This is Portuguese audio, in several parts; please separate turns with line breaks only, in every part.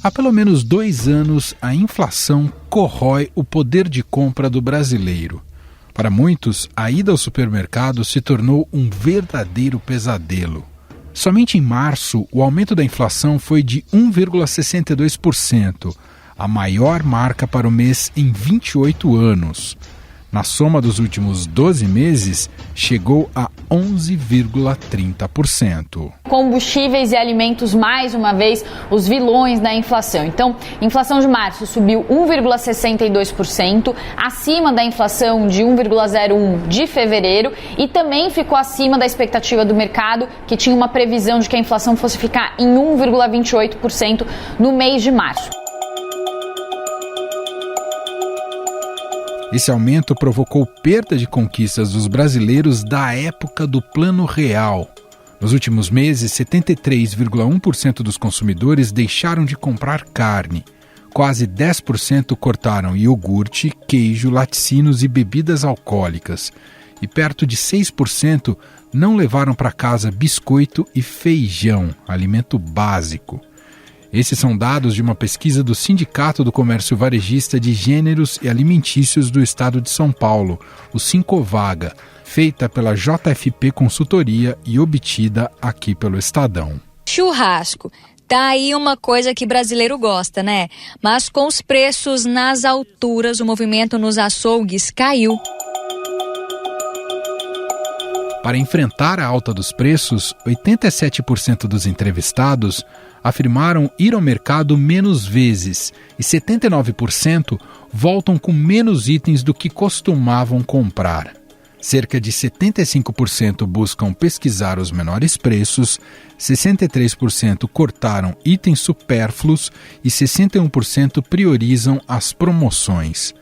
Há pelo menos 2 anos, a inflação corrói o poder de compra do brasileiro. Para muitos, a ida ao supermercado se tornou um verdadeiro pesadelo. Somente em março, o aumento da inflação foi de 1,62%, a maior marca para o mês em 28 anos. Na soma dos últimos 12 meses, chegou a 11,30%.
Combustíveis e alimentos, mais uma vez, os vilões da inflação. Então, a inflação de março subiu 1,62%, acima da inflação de 1,01% de fevereiro e também ficou acima da expectativa do mercado, que tinha uma previsão de que a inflação fosse ficar em 1,28% no mês de março.
Esse aumento provocou perda de conquistas dos brasileiros da época do Plano Real. Nos últimos meses, 73,1% dos consumidores deixaram de comprar carne. Quase 10% cortaram iogurte, queijo, laticínios e bebidas alcoólicas. E perto de 6% não levaram para casa biscoito e feijão, alimento básico. Esses são dados de uma pesquisa do Sindicato do Comércio Varejista de Gêneros e Alimentícios do Estado de São Paulo, o Sincovaga, feita pela JFP Consultoria e obtida aqui pelo Estadão.
Churrasco. Tá aí uma coisa que brasileiro gosta, né? Mas com os preços nas alturas, o movimento nos açougues caiu.
Para enfrentar a alta dos preços, 87% dos entrevistados afirmaram ir ao mercado menos vezes e 79% voltam com menos itens do que costumavam comprar. Cerca de 75% buscam pesquisar os menores preços, 63% cortaram itens supérfluos e 61% priorizam as promoções.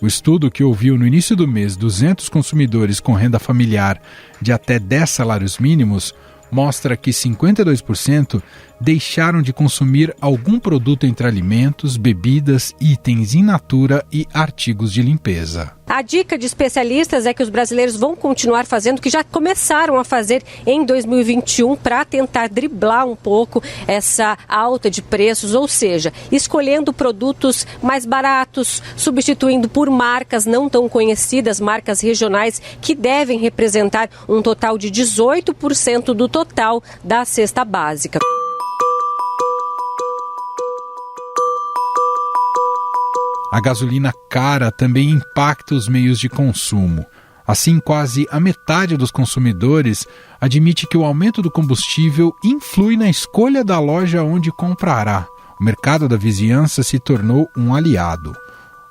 O estudo, que ouviu no início do mês 200 consumidores com renda familiar de até 10 salários mínimos, mostra que 52% deixaram de consumir algum produto entre alimentos, bebidas, itens in natura e artigos de limpeza.
A dica de especialistas é que os brasileiros vão continuar fazendo o que já começaram a fazer em 2021 para tentar driblar um pouco essa alta de preços, ou seja, escolhendo produtos mais baratos, substituindo por marcas não tão conhecidas, marcas regionais, que devem representar um total de 18% do total da cesta básica.
A gasolina cara também impacta os meios de consumo. Assim, quase a metade dos consumidores admite que o aumento do combustível influi na escolha da loja onde comprará. O mercado da vizinhança se tornou um aliado.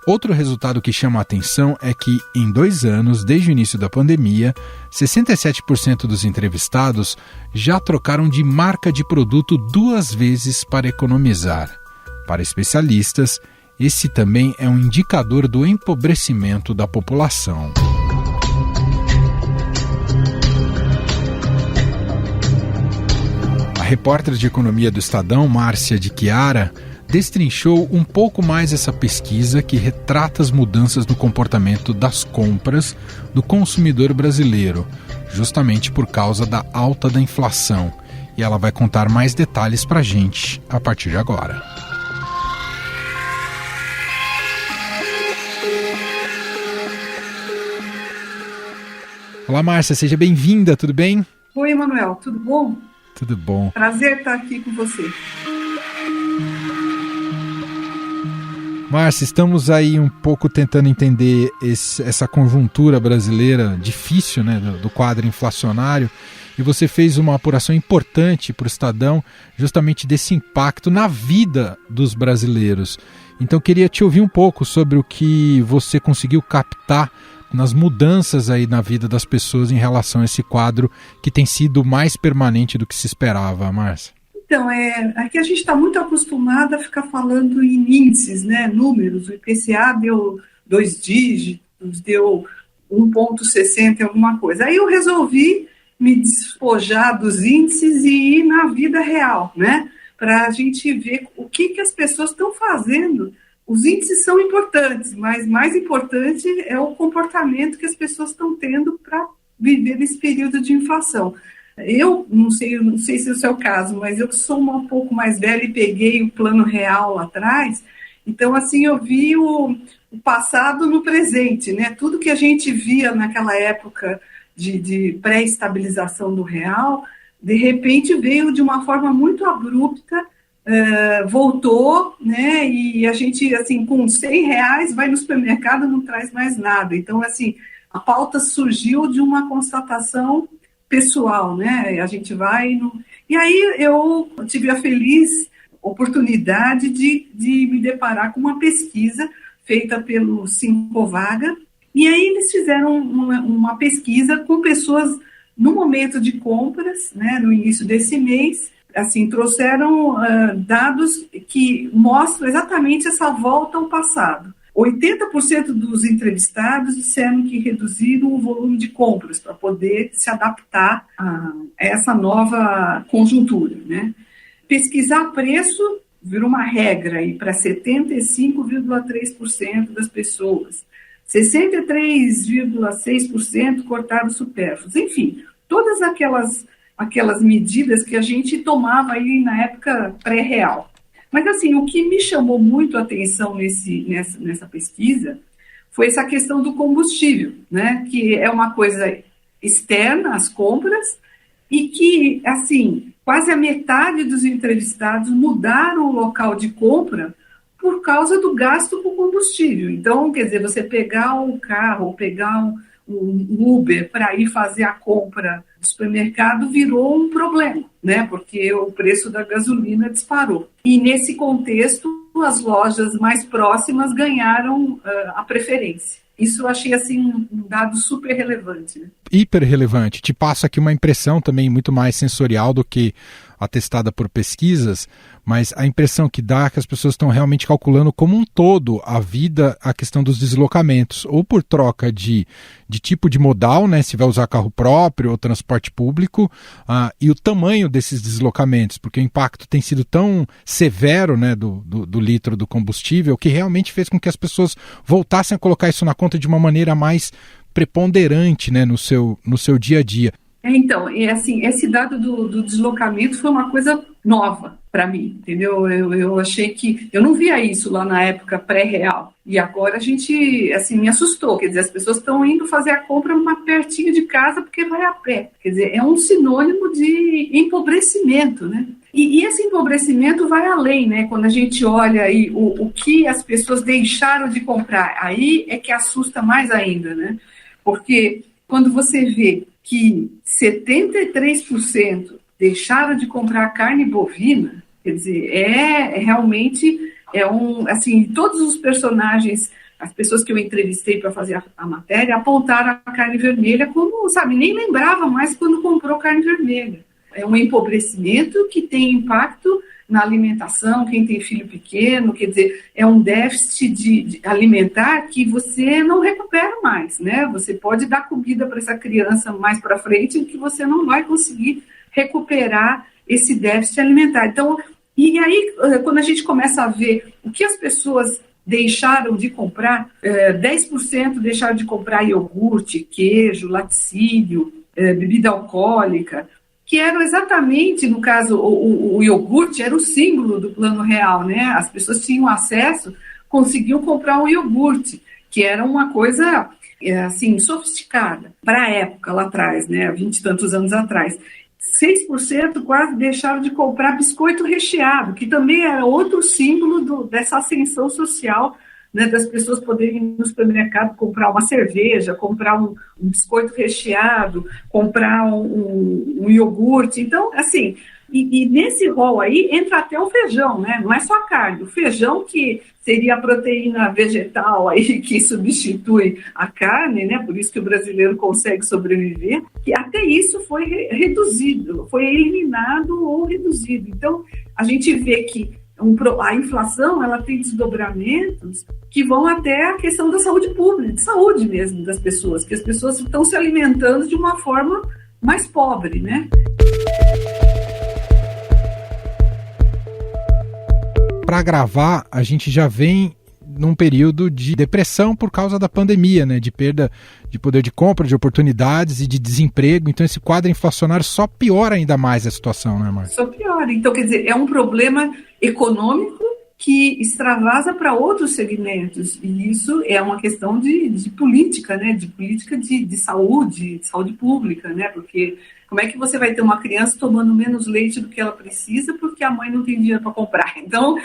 Outro resultado que chama a atenção é que, em 2 anos, desde o início da pandemia, 67% dos entrevistados já trocaram de marca de produto 2 vezes para economizar. Para especialistas, esse também é um indicador do empobrecimento da população. A repórter de economia do Estadão, Márcia de Chiara, destrinchou um pouco mais essa pesquisa que retrata as mudanças no comportamento das compras do consumidor brasileiro, justamente por causa da alta da inflação. E ela vai contar mais detalhes para a gente a partir de agora. Olá, Márcia, seja bem-vinda, tudo bem?
Oi, Emanuel, tudo bom?
Tudo bom.
Prazer estar aqui com você.
Márcia, estamos aí um pouco tentando entender essa conjuntura brasileira difícil, né, do quadro inflacionário, e você fez uma apuração importante para o Estadão justamente desse impacto na vida dos brasileiros. Então, queria te ouvir um pouco sobre o que você conseguiu captar nas mudanças aí na vida das pessoas em relação a esse quadro que tem sido mais permanente do que se esperava, Márcia.
Então, aqui a gente está muito acostumado a ficar falando em índices, né, números. O IPCA deu 2 dígitos, deu 1,60 alguma coisa. Aí eu resolvi me despojar dos índices e ir na vida real, né, para a gente ver o que as pessoas estão fazendo. Os índices são importantes, mas mais importante é o comportamento que as pessoas estão tendo para viver nesse período de inflação. Eu não sei se esse é o caso, mas eu sou um pouco mais velha e peguei o Plano Real lá atrás, então assim eu vi o passado no presente, né? Tudo que a gente via naquela época de pré-estabilização do real, de repente veio de uma forma muito abrupta, voltou, né? E a gente, assim, com R$100 vai no supermercado e não traz mais nada. Então, assim, a pauta surgiu de uma constatação pessoal, né? A gente vai E aí eu tive a feliz oportunidade de me deparar com uma pesquisa feita pelo Sincovaga, e aí eles fizeram uma pesquisa com pessoas no momento de compras, né, no início desse mês, assim, trouxeram dados que mostram exatamente essa volta ao passado. 80% dos entrevistados disseram que reduziram o volume de compras para poder se adaptar a essa nova conjuntura, né? Pesquisar preço virou uma regra aí para 75,3% das pessoas. 63,6% cortaram supérfluos. Enfim, todas aquelas medidas que a gente tomava aí na época pré-real. Mas, assim, o que me chamou muito a atenção nessa pesquisa foi essa questão do combustível, né? Que é uma coisa externa às compras e que, assim, quase a metade dos entrevistados mudaram o local de compra por causa do gasto com combustível. Então, quer dizer, você pegar um carro ou pegar um Uber para ir fazer a compra do supermercado virou um problema, né? Porque o preço da gasolina disparou. E nesse contexto, as lojas mais próximas ganharam a preferência. Isso eu achei assim um dado super relevante, né?
Hiper relevante. Te passa aqui uma impressão também muito mais sensorial do que atestada por pesquisas, mas a impressão que dá é que as pessoas estão realmente calculando como um todo a vida, a questão dos deslocamentos, ou por troca de tipo de modal, né, se vai usar carro próprio ou transporte público, e o tamanho desses deslocamentos, porque o impacto tem sido tão severo, né, do litro do combustível, que realmente fez com que as pessoas voltassem a colocar isso na conta de uma maneira mais preponderante, né, no seu dia a dia.
Então, assim, esse dado do deslocamento foi uma coisa nova para mim, entendeu? Eu achei que... Eu não via isso lá na época pré-real. E agora a gente, assim, me assustou. Quer dizer, as pessoas estão indo fazer a compra mais pertinho de casa porque vai a pé. Quer dizer, é um sinônimo de empobrecimento, né? E esse empobrecimento vai além, né? Quando a gente olha aí o que as pessoas deixaram de comprar, aí é que assusta mais ainda, né? Porque quando você vê que 73% deixaram de comprar carne bovina, quer dizer, realmente assim, todos os personagens, as pessoas que eu entrevistei para fazer a matéria, apontaram a carne vermelha como, sabe, nem lembrava mais quando comprou carne vermelha. É um empobrecimento que tem impacto na alimentação, quem tem filho pequeno, quer dizer, é um déficit de alimentar que você não recupera mais, né? Você pode dar comida para essa criança mais para frente que você não vai conseguir recuperar esse déficit alimentar. Então, e aí, quando a gente começa a ver o que as pessoas deixaram de comprar, 10% deixaram de comprar iogurte, queijo, laticínio, bebida alcoólica, que eram exatamente, no caso, o iogurte era o símbolo do Plano Real, né? As pessoas tinham acesso, conseguiam comprar um iogurte, que era uma coisa, assim, sofisticada, para a época lá atrás, né? 20 e tantos anos atrás. 6% quase deixaram de comprar biscoito recheado, que também era outro símbolo dessa ascensão social, né, das pessoas poderem ir no supermercado comprar uma cerveja, comprar um biscoito recheado, comprar um iogurte. Então, assim, e nesse rol aí entra até o feijão, né? Não é só a carne. O feijão, que seria a proteína vegetal aí que substitui a carne, né? Por isso que o brasileiro consegue sobreviver, que até isso foi reduzido, foi eliminado ou reduzido. Então, a gente vê que a inflação, ela tem desdobramentos que vão até a questão da saúde pública, de saúde mesmo das pessoas, que as pessoas estão se alimentando de uma forma mais pobre, né?
Para gravar, a gente já vem num período de depressão por causa da pandemia, né? De perda de poder de compra, de oportunidades e de desemprego. Então esse quadro inflacionário só piora ainda mais a situação, né, Márcia?
Só piora. Então, quer dizer, é um problema econômico que extravasa para outros segmentos. E isso é uma questão de política, né? De política de saúde pública, né? Porque como é que você vai ter uma criança tomando menos leite do que ela precisa porque a mãe não tem dinheiro para comprar? Então,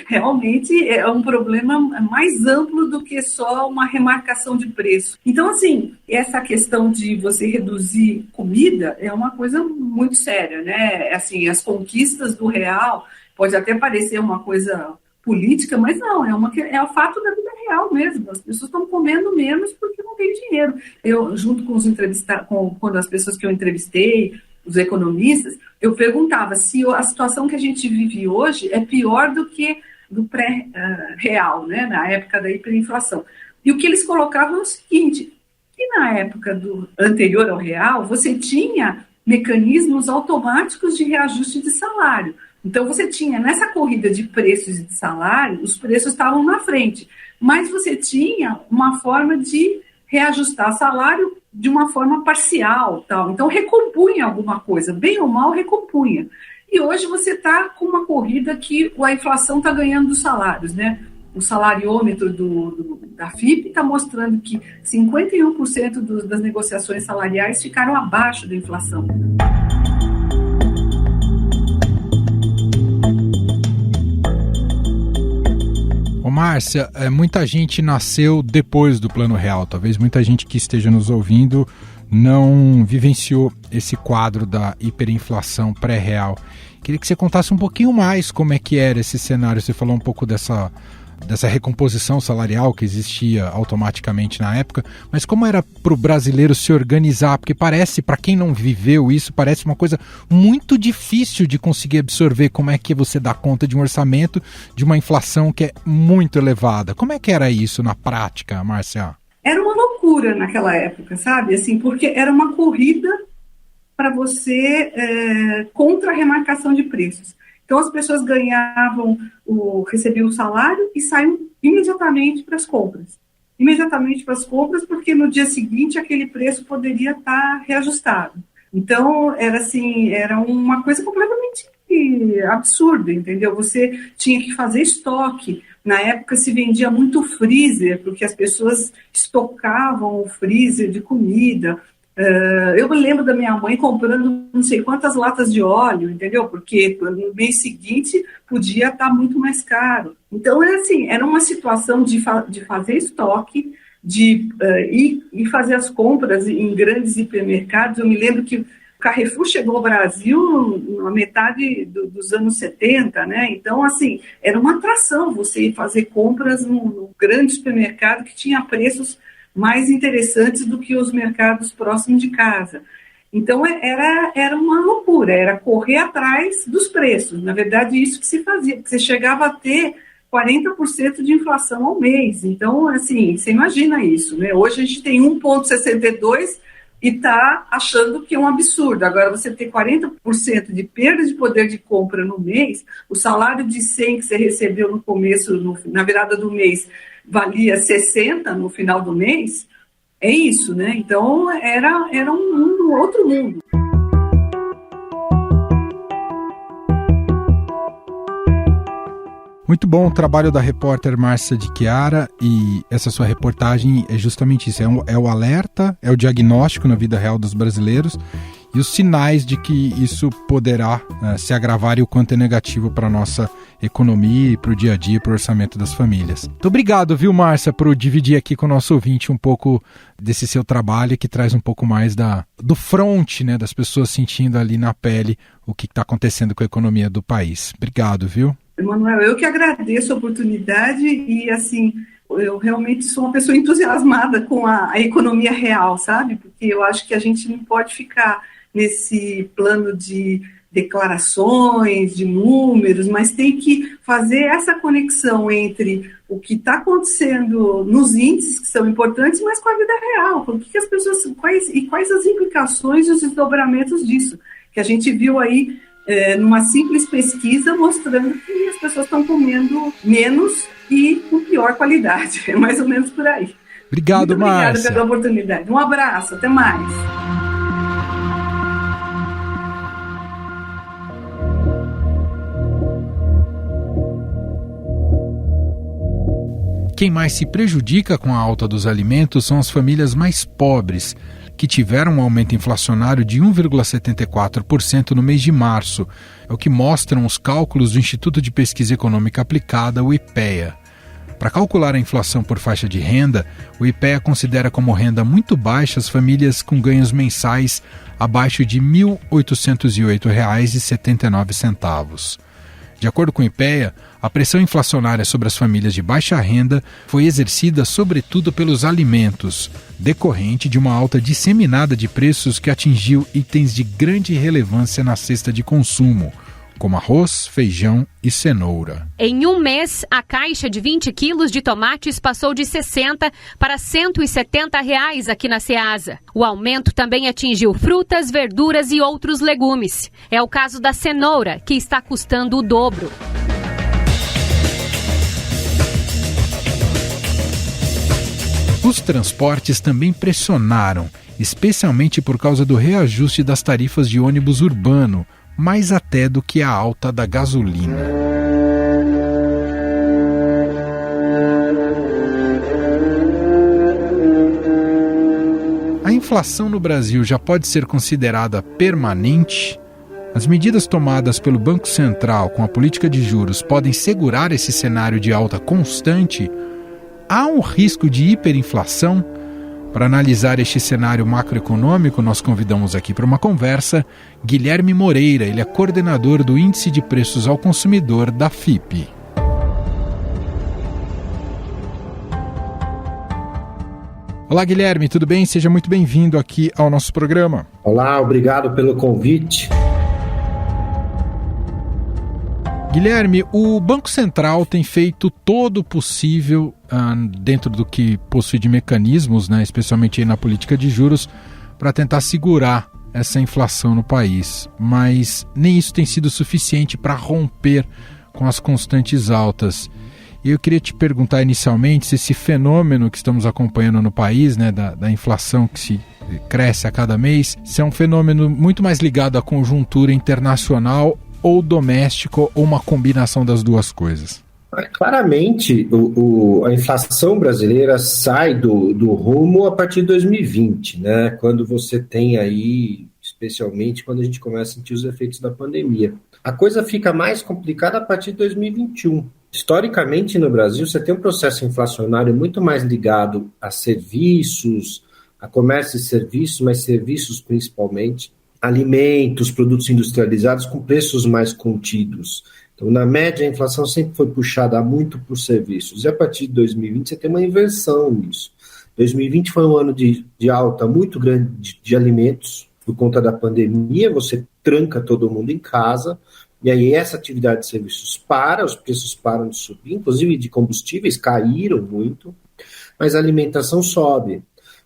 realmente é um problema mais amplo do que só uma remarcação de preço. Então, assim, essa questão de você reduzir comida é uma coisa muito séria, né? Assim, as conquistas do real pode até parecer uma coisa política, mas não, é o fato da vida real mesmo. As pessoas estão comendo menos porque não tem dinheiro. Eu, junto com os quando as pessoas que eu entrevistei, os economistas, eu perguntava se a situação que a gente vive hoje é pior do que do pré-real, né, na época da hiperinflação. E o que eles colocavam é o seguinte, que na época anterior ao real, você tinha mecanismos automáticos de reajuste de salário. Então, você tinha, nessa corrida de preços e de salário, os preços estavam na frente, mas você tinha uma forma de reajustar salário de uma forma parcial, tal. Então, recompunha alguma coisa, bem ou mal, recompunha. E hoje você está com uma corrida que a inflação está ganhando dos salários, né? O salariômetro da FIPE está mostrando que 51% das negociações salariais ficaram abaixo da inflação.
Márcia, muita gente nasceu depois do Plano Real, talvez muita gente que esteja nos ouvindo não vivenciou esse quadro da hiperinflação pré-real. Queria que você contasse um pouquinho mais como é que era esse cenário. Você falou um pouco dessa recomposição salarial que existia automaticamente na época, mas como era para o brasileiro se organizar? Porque parece, para quem não viveu isso, parece uma coisa muito difícil de conseguir absorver. Como é que você dá conta de um orçamento de uma inflação que é muito elevada? Como é que era isso na prática, Márcia?
Era uma loucura naquela época, sabe? Assim, porque era uma corrida para você contra a remarcação de preços. Então, as pessoas recebiam o salário e saíam imediatamente para as compras. Imediatamente para as compras, porque no dia seguinte aquele preço poderia estar reajustado. Então, era uma coisa completamente absurda, entendeu? Você tinha que fazer estoque. Na época se vendia muito freezer, porque as pessoas estocavam o freezer de comida. Eu me lembro da minha mãe comprando não sei quantas latas de óleo, entendeu? Porque no mês seguinte podia estar muito mais caro. Então, era uma situação de fazer estoque, de ir fazer as compras em grandes hipermercados. Eu me lembro que o Carrefour chegou ao Brasil na metade dos anos 70, né? Então, era uma atração você ir fazer compras num grande supermercado que tinha preços mais interessantes do que os mercados próximos de casa. Então, era uma loucura, era correr atrás dos preços. Na verdade, isso que se fazia, porque você chegava a ter 40% de inflação ao mês. Então, você imagina isso, né? Hoje a gente tem 1,62 e está achando que é um absurdo. Agora, você ter 40% de perda de poder de compra no mês, o salário de 100 que você recebeu no começo, na virada do mês, valia 60 no final do mês, é isso, né? Então, era um outro mundo.
Muito bom o trabalho da repórter Márcia de Chiara, e essa sua reportagem é justamente isso, é o alerta, é o diagnóstico na vida real dos brasileiros e os sinais de que isso poderá se agravar e o quanto é negativo para a nossa economia e para o dia a dia, para o orçamento das famílias. Muito obrigado, viu, Márcia, por dividir aqui com o nosso ouvinte um pouco desse seu trabalho, que traz um pouco mais do front, né, das pessoas sentindo ali na pele o que está acontecendo com a economia do país. Obrigado, viu?
Emanuel, eu que agradeço a oportunidade e, eu realmente sou uma pessoa entusiasmada com a economia real, sabe? Porque eu acho que a gente não pode ficar nesse plano de declarações, de números, mas tem que fazer essa conexão entre o que está acontecendo nos índices, que são importantes, mas com a vida real. O que as pessoas, quais as implicações e os desdobramentos disso, que a gente viu aí numa simples pesquisa mostrando que as pessoas estão comendo menos e com pior qualidade. É mais ou menos por aí.
Obrigado, Márcia.
Obrigada pela oportunidade. Um abraço, até mais.
Quem mais se prejudica com a alta dos alimentos são as famílias mais pobres, que tiveram um aumento inflacionário de 1,74% no mês de março. É o que mostram os cálculos do Instituto de Pesquisa Econômica Aplicada, o IPEA. Para calcular a inflação por faixa de renda, o IPEA considera como renda muito baixa as famílias com ganhos mensais abaixo de R$ 1.808,79. De acordo com o IPEA, a pressão inflacionária sobre as famílias de baixa renda foi exercida sobretudo pelos alimentos, decorrente de uma alta disseminada de preços que atingiu itens de grande relevância na cesta de consumo, como arroz, feijão e cenoura.
Em um mês, a caixa de 20 quilos de tomates passou de R$ 60 para R$ 170 aqui na Ceasa. O aumento também atingiu frutas, verduras e outros legumes. É o caso da cenoura, que está custando o dobro.
Os transportes também pressionaram, especialmente por causa do reajuste das tarifas de ônibus urbano, mais até do que a alta da gasolina. A inflação no Brasil já pode ser considerada permanente? As medidas tomadas pelo Banco Central com a política de juros podem segurar esse cenário de alta constante? Há um risco de hiperinflação? Para analisar este cenário macroeconômico, nós convidamos aqui para uma conversa Guilherme Moreira. Ele é coordenador do Índice de Preços ao Consumidor da FIPE. Olá, Guilherme, tudo bem? Seja muito bem-vindo aqui ao nosso programa.
Olá, obrigado pelo convite.
Guilherme, o Banco Central tem feito todo o possível dentro do que possui de mecanismos, né, especialmente aí na política de juros, para tentar segurar essa inflação no país. Mas nem isso tem sido suficiente para romper com as constantes altas. E eu queria te perguntar inicialmente se esse fenômeno que estamos acompanhando no país, né, da inflação que se cresce a cada mês, se é um fenômeno muito mais ligado à conjuntura internacional ou doméstico, ou uma combinação das duas coisas?
Claramente, a inflação brasileira sai do rumo a partir de 2020, né? Quando você tem aí, especialmente quando a gente começa a sentir os efeitos da pandemia. A coisa fica mais complicada a partir de 2021. Historicamente, no Brasil, você tem um processo inflacionário muito mais ligado a serviços, a comércio e serviços, mas serviços principalmente, alimentos, produtos industrializados com preços mais contidos. Então, na média, a inflação sempre foi puxada muito por serviços. E a partir de 2020, você tem uma inversão nisso. 2020 foi um ano de alta muito grande de alimentos, por conta da pandemia, você tranca todo mundo em casa, e aí essa atividade de serviços para, os preços param de subir, inclusive de combustíveis caíram muito, mas a alimentação sobe.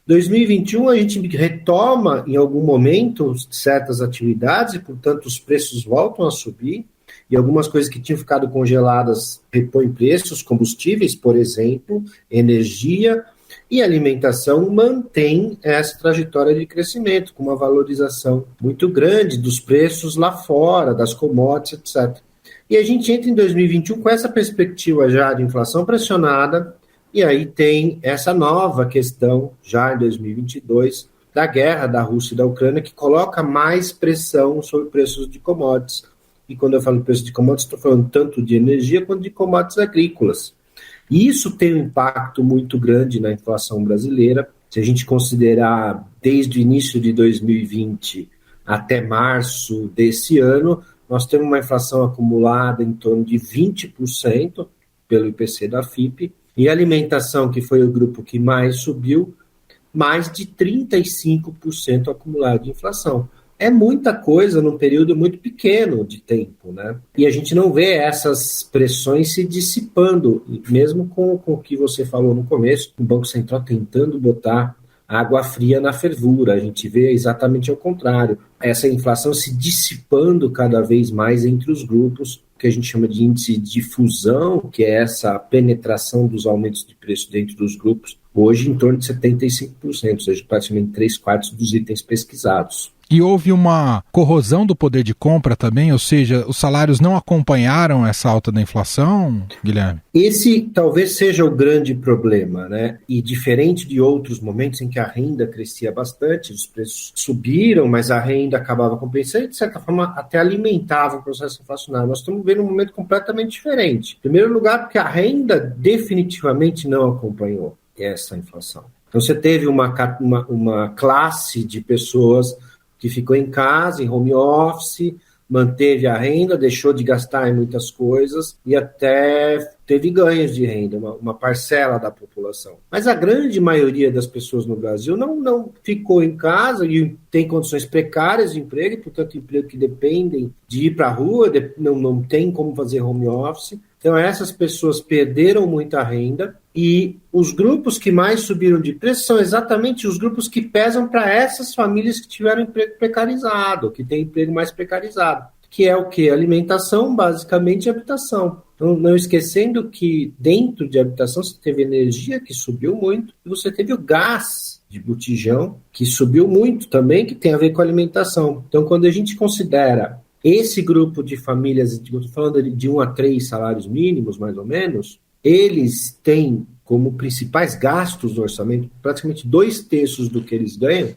2021 a gente retoma em algum momento certas atividades e, portanto, os preços voltam a subir e algumas coisas que tinham ficado congeladas repõem preços, combustíveis, por exemplo, energia e alimentação mantém essa trajetória de crescimento com uma valorização muito grande dos preços lá fora, das commodities, etc. E a gente entra em 2021 com essa perspectiva já de inflação pressionada. E aí tem essa nova questão, já em 2022, da guerra da Rússia e da Ucrânia, que coloca mais pressão sobre preços de commodities. E quando eu falo preço de commodities, estou falando tanto de energia quanto de commodities agrícolas. E isso tem um impacto muito grande na inflação brasileira. Se a gente considerar desde o início de 2020 até março desse ano, nós temos uma inflação acumulada em torno de 20% pelo IPC da FIPE, e a alimentação, que foi o grupo que mais subiu, mais de 35% acumulado de inflação. É muita coisa num período muito pequeno de tempo, né? E a gente não vê essas pressões se dissipando, mesmo com o que você falou no começo, o Banco Central tentando botar água fria na fervura. A gente vê exatamente ao contrário. Essa inflação se dissipando cada vez mais entre os grupos que a gente chama de índice de difusão, que é essa penetração dos aumentos de preço dentro dos grupos, hoje em torno de 75%, ou seja, praticamente 3/4 dos itens pesquisados.
E houve uma corrosão do poder de compra também, ou seja, os salários não acompanharam essa alta da inflação, Guilherme?
Esse talvez seja o grande problema, né? E diferente de outros momentos em que a renda crescia bastante, os preços subiram, mas a renda acabava compensando e, de certa forma, até alimentava o processo inflacionário. Nós estamos vendo um momento completamente diferente. Em primeiro lugar, porque a renda definitivamente não acompanhou essa inflação. Então, você teve uma classe de pessoas que ficou em casa, em home office, manteve a renda, deixou de gastar em muitas coisas e até teve ganhos de renda, uma parcela da população. Mas a grande maioria das pessoas no Brasil não ficou em casa e tem condições precárias de emprego, e, portanto, emprego que dependem de ir para a rua, não tem como fazer home office. Então, essas pessoas perderam muita renda e os grupos que mais subiram de preço são exatamente os grupos que pesam para essas famílias que tiveram emprego precarizado, que têm emprego mais precarizado, que é o quê? Alimentação, basicamente, e habitação. Então, não esquecendo que dentro de habitação você teve energia, que subiu muito, e você teve o gás de botijão, que subiu muito também, que tem a ver com alimentação. Então, quando a gente considera esse grupo de famílias, estou falando de 1 a 3 salários mínimos, mais ou menos, eles têm como principais gastos do orçamento, praticamente 2/3 do que eles ganham,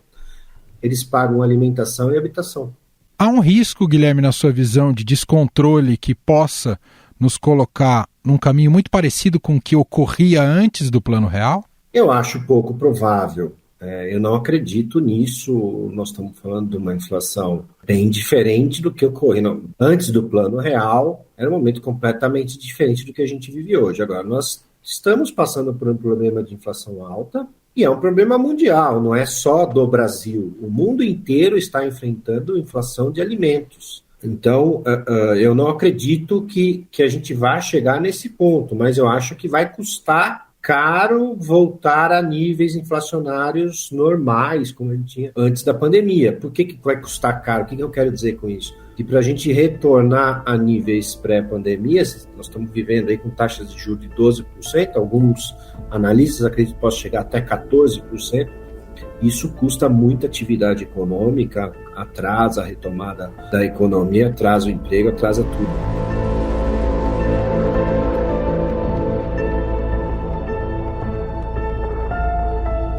eles pagam alimentação e habitação.
Há um risco, Guilherme, na sua visão, de descontrole que possa nos colocar num caminho muito parecido com o que ocorria antes do Plano Real?
Eu acho pouco provável. Eu não acredito nisso. Nós estamos falando de uma inflação bem diferente do que ocorreu. Antes do Plano Real, era um momento completamente diferente do que a gente vive hoje. Agora, nós estamos passando por um problema de inflação alta e é um problema mundial, não é só do Brasil. O mundo inteiro está enfrentando inflação de alimentos. Então, eu não acredito que a gente vá chegar nesse ponto, mas eu acho que vai custar caro voltar a níveis inflacionários normais, como a gente tinha antes da pandemia. Por que vai custar caro? O que eu quero dizer com isso? Que para a gente retornar a níveis pré-pandemia, nós estamos vivendo aí com taxas de juros de 12%, alguns analistas acreditam que possa chegar até 14%. Isso custa muita atividade econômica, atrasa a retomada da economia, atrasa o emprego, atrasa tudo.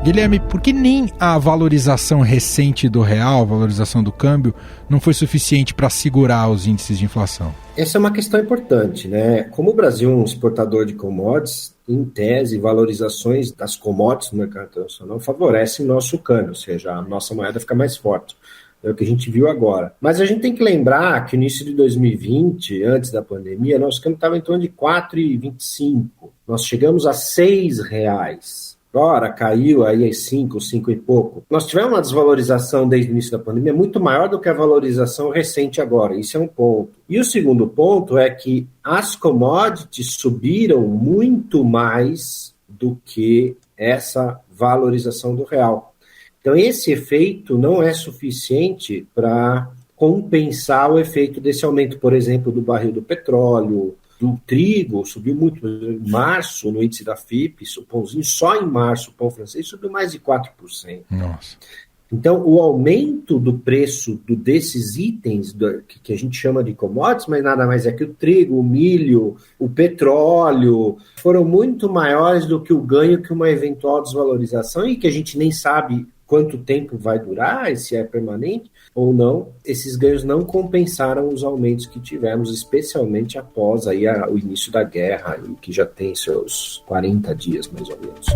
Guilherme, por que nem a valorização recente do real, a valorização do câmbio, não foi suficiente para segurar os índices de inflação?
Essa é uma questão importante, né? Como o Brasil é um exportador de commodities, em tese, valorizações das commodities no mercado internacional favorecem o nosso câmbio, ou seja, a nossa moeda fica mais forte. É o que a gente viu agora. Mas a gente tem que lembrar que no início de 2020, antes da pandemia, nosso câmbio estava em torno de R$ 4,25. Nós chegamos a R$ 6. Agora caiu aí a 5 e pouco. Nós tivemos uma desvalorização desde o início da pandemia muito maior do que a valorização recente agora. Isso é um ponto. E o segundo ponto é que as commodities subiram muito mais do que essa valorização do real. Então esse efeito não é suficiente para compensar o efeito desse aumento, por exemplo, do barril do petróleo, do trigo, subiu muito em março no índice da FIP, o pãozinho só em março, o pão francês subiu mais de 4%.
Nossa.
Então, o aumento do preço desses itens que a gente chama de commodities, mas nada mais é que o trigo, o milho, o petróleo, foram muito maiores do que o ganho que uma eventual desvalorização e que a gente nem sabe quanto tempo vai durar, se é permanente ou não. Esses ganhos não compensaram os aumentos que tivemos, especialmente após aí o início da guerra, que já tem seus 40 dias, mais ou menos.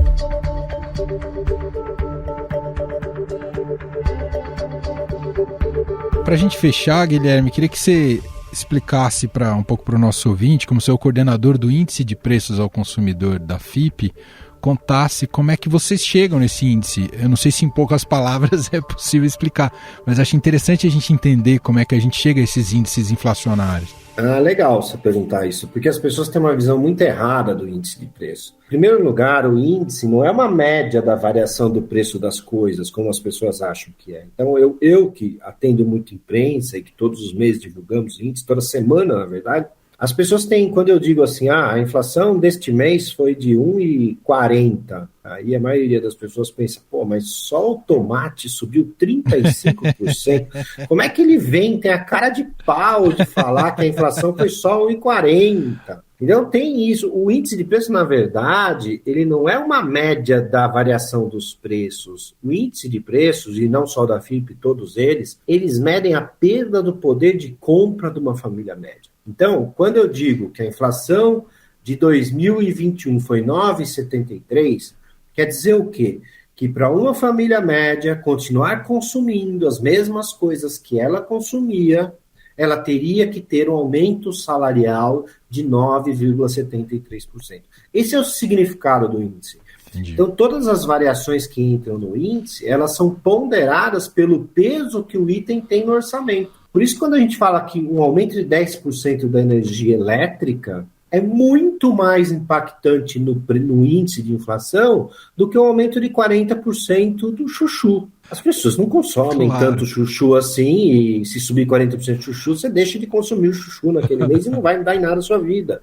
Para a gente fechar, Guilherme, queria que você explicasse um pouco para o nosso ouvinte, como você é o coordenador do Índice de Preços ao Consumidor da FIP, contasse como é que vocês chegam nesse índice. Eu não sei se em poucas palavras é possível explicar, mas acho interessante a gente entender como é que a gente chega a esses índices inflacionários.
Legal você perguntar isso, porque as pessoas têm uma visão muito errada do índice de preço. Em primeiro lugar, o índice não é uma média da variação do preço das coisas, como as pessoas acham que é. Então, eu que atendo muito imprensa e que todos os meses divulgamos índice, toda semana, na verdade, As pessoas têm, quando eu digo assim, a inflação deste mês foi de 1,40, aí a maioria das pessoas pensa, mas só o tomate subiu 35%. Como é que ele tem a cara de pau de falar que a inflação foi só 1,40? Então tem isso. O índice de preço, na verdade, ele não é uma média da variação dos preços. O índice de preços, e não só da FIPE, todos eles medem a perda do poder de compra de uma família média. Então, quando eu digo que a inflação de 2021 foi 9,73, quer dizer o quê? Que para uma família média continuar consumindo as mesmas coisas que ela consumia, ela teria que ter um aumento salarial de 9,73%. Esse é o significado do índice. Entendi. Então, todas as variações que entram no índice, elas são ponderadas pelo peso que o item tem no orçamento. Por isso, quando a gente fala que um aumento de 10% da energia elétrica é muito mais impactante no índice de inflação do que um aumento de 40% do chuchu. As pessoas não consomem tanto chuchu assim, e se subir 40% de chuchu, você deixa de consumir o chuchu naquele mês e não vai dar em nada na sua vida.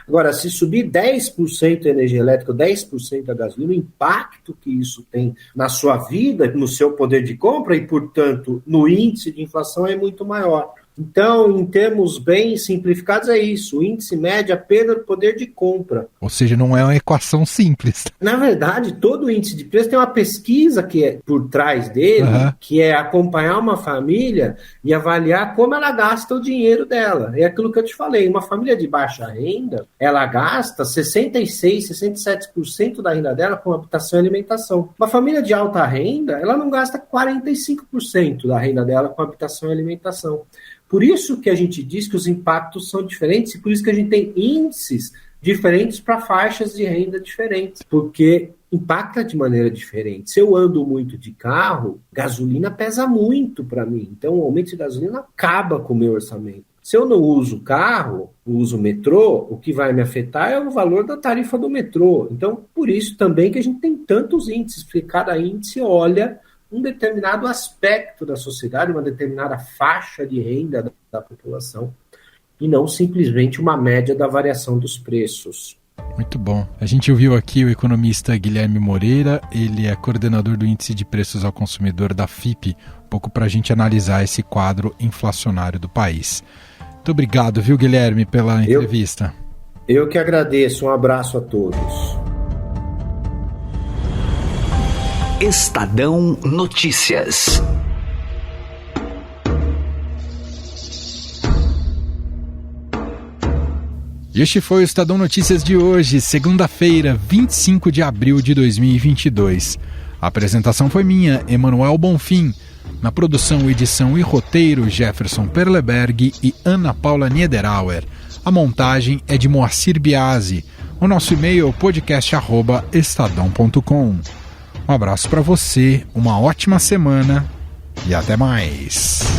Agora, se subir 10% a energia elétrica, 10% a gasolina, o impacto que isso tem na sua vida, no seu poder de compra e, portanto, no índice de inflação é muito maior. Então, em termos bem simplificados, é isso. O índice mede a perda do poder de compra.
Ou seja, não é uma equação simples.
Na verdade, todo índice de preço tem uma pesquisa que é por trás dele, que é acompanhar uma família e avaliar como ela gasta o dinheiro dela. É aquilo que eu te falei. Uma família de baixa renda, ela gasta 66%, 67% da renda dela com habitação e alimentação. Uma família de alta renda, ela não gasta 45% da renda dela com habitação e alimentação. Por isso que a gente diz que os impactos são diferentes e por isso que a gente tem índices diferentes para faixas de renda diferentes, porque impacta de maneira diferente. Se eu ando muito de carro, gasolina pesa muito para mim, então o aumento de gasolina acaba com o meu orçamento. Se eu não uso carro, uso metrô, o que vai me afetar é o valor da tarifa do metrô. Então, por isso também que a gente tem tantos índices, porque cada índice olha um determinado aspecto da sociedade, uma determinada faixa de renda da população, e não simplesmente uma média da variação dos preços.
Muito bom. A gente ouviu aqui o economista Guilherme Moreira, ele é coordenador do Índice de Preços ao Consumidor da FIPE, um pouco para a gente analisar esse quadro inflacionário do país. Muito obrigado, viu, Guilherme, pela entrevista.
Eu que agradeço. Um abraço a todos.
Estadão Notícias.
E este foi o Estadão Notícias de hoje, segunda-feira, 25 de abril de 2022. A apresentação foi minha, Emanuel Bonfim. Na produção, edição e roteiro, Jefferson Perleberg e Ana Paula Niederauer. A montagem é de Moacir Biasi. O nosso e-mail é podcast@estadão.com. Um abraço para você, uma ótima semana e até mais.